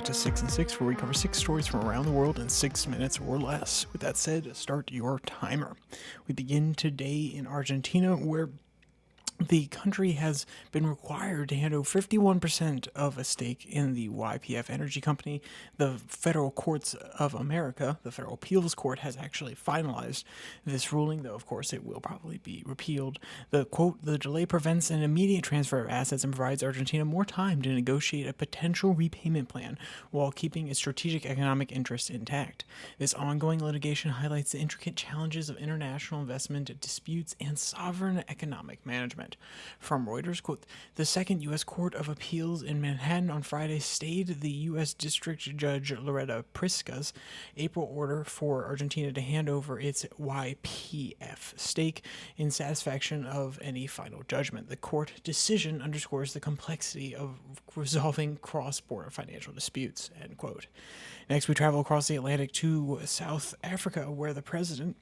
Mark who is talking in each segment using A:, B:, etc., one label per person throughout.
A: to 6 and 6, where we cover 6 stories from around the world in 6 minutes or less. With that said, start your timer. We begin today in Argentina, where the country has been required to hand over 51% of a stake in the YPF Energy Company. The Federal Courts of America, the Federal Appeals Court, has actually finalized this ruling, though of course it will probably be repealed. The quote, the delay prevents an immediate transfer of assets and provides Argentina more time to negotiate a potential repayment plan while keeping its strategic economic interests intact. This ongoing litigation highlights the intricate challenges of international investment disputes and sovereign economic management. From Reuters, quote, the Second U.S. Court of Appeals in Manhattan on Friday stayed the U.S. District Judge Loretta Prisca's April order for Argentina to hand over its YPF stake in satisfaction of any final judgment. The court decision underscores the complexity of resolving cross-border financial disputes, end quote. Next, we travel across the Atlantic to South Africa, where the president,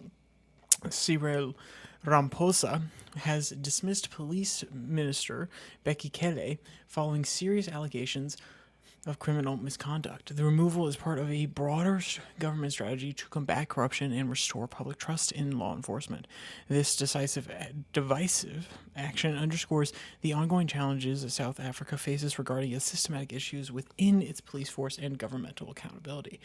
A: Cyril Ramaphosa, has dismissed police minister Becky Cele following serious allegations of criminal misconduct. The removal is part of a broader government strategy to combat corruption and restore public trust in law enforcement. This divisive action underscores the ongoing challenges South Africa faces regarding systematic issues within its police force and governmental accountability.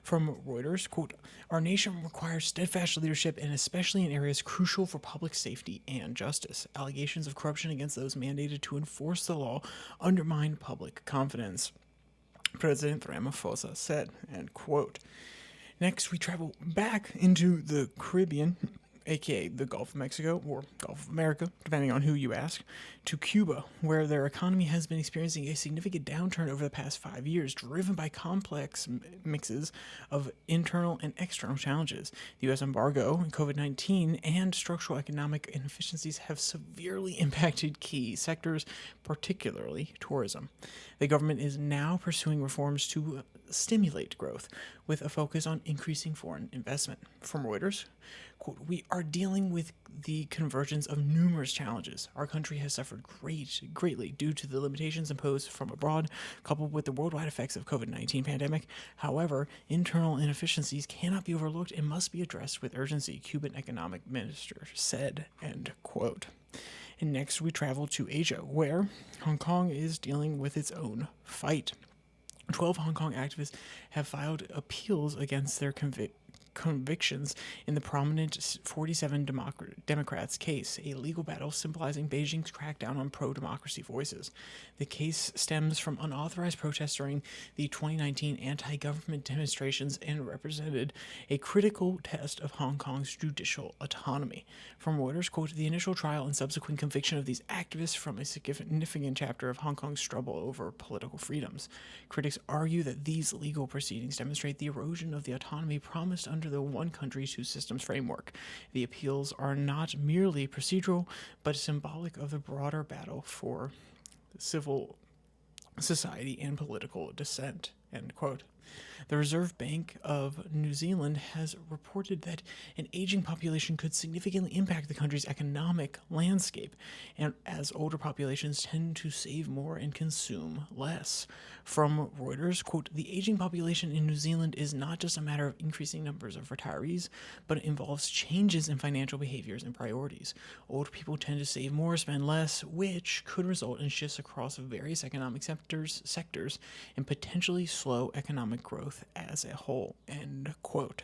A: From Reuters, quote, our nation requires steadfast leadership, and especially in areas crucial for public safety and justice. Allegations of corruption against those mandated to enforce the law undermine public confidence, President Ramaphosa said, end quote. Next, we travel back into the Caribbean, aka the Gulf of Mexico, or Gulf of America, depending on who you ask, to Cuba, where their economy has been experiencing a significant downturn over the past 5 years, driven by complex mixes of internal and external challenges. The U.S. embargo, COVID-19, and structural economic inefficiencies have severely impacted key sectors, particularly tourism. The government is now pursuing reforms to stimulate growth, with a focus on increasing foreign investment. From Reuters, quote, we are dealing with the convergence of numerous challenges. Our country has suffered greatly due to the limitations imposed from abroad, coupled with the worldwide effects of COVID-19 pandemic. However, internal inefficiencies cannot be overlooked and must be addressed with urgency, Cuban economic minister said, end quote. And next we travel to Asia, where Hong Kong is dealing with its own fight. 12 Hong Kong activists have filed appeals against their convictions in the prominent 47 Democrats case, a legal battle symbolizing Beijing's crackdown on pro-democracy voices. The case stems from unauthorized protests during the 2019 anti-government demonstrations and represented a critical test of Hong Kong's judicial autonomy. From Reuters, quote, the initial trial and subsequent conviction of these activists from a significant chapter of Hong Kong's struggle over political freedoms. Critics argue that these legal proceedings demonstrate the erosion of the autonomy promised under the one country, two systems framework. The appeals are not merely procedural, but symbolic of the broader battle for civil society and political dissent, end quote. The Reserve Bank of New Zealand has reported that an aging population could significantly impact the country's economic landscape, and as older populations tend to save more and consume less. From Reuters, quote, the aging population in New Zealand is not just a matter of increasing numbers of retirees, but it involves changes in financial behaviors and priorities. Old people tend to save more, spend less, which could result in shifts across various economic sectors and potentially slow economic growth as a whole, end quote.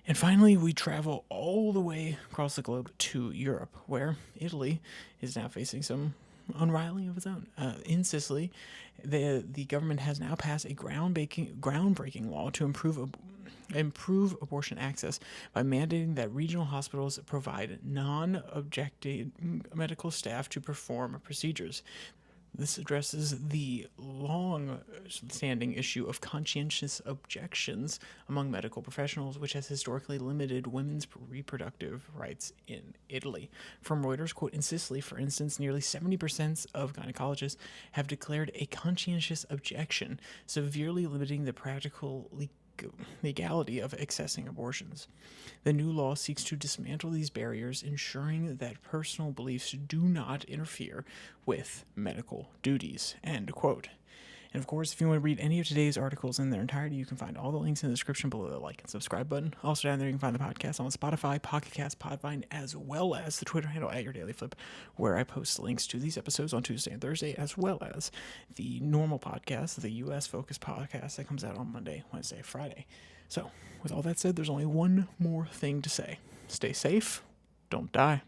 A: And finally, we travel all the way across the globe to Europe, where Italy is now facing some unraveling of its own. In Sicily, the government has now passed a groundbreaking law to improve abortion access by mandating that regional hospitals provide non-objecting medical staff to perform procedures. This addresses the long-standing issue of conscientious objections among medical professionals, which has historically limited women's reproductive rights in Italy. From Reuters, quote, in Sicily, for instance, nearly 70% of gynecologists have declared a conscientious objection, severely limiting the practical legality of accessing abortions. The new law seeks to dismantle these barriers, ensuring that personal beliefs do not interfere with medical duties, end quote. And of course, if you want to read any of today's articles in their entirety, you can find all the links in the description below the like and subscribe button. Also down there, you can find the podcast on Spotify, Pocket Cast, Podvine, as well as the Twitter handle @YourDailyFlip, where I post links to these episodes on Tuesday and Thursday, as well as the normal podcast, the U.S. focused podcast that comes out on Monday, Wednesday, Friday. So, with all that said, there's only one more thing to say. Stay safe, don't die.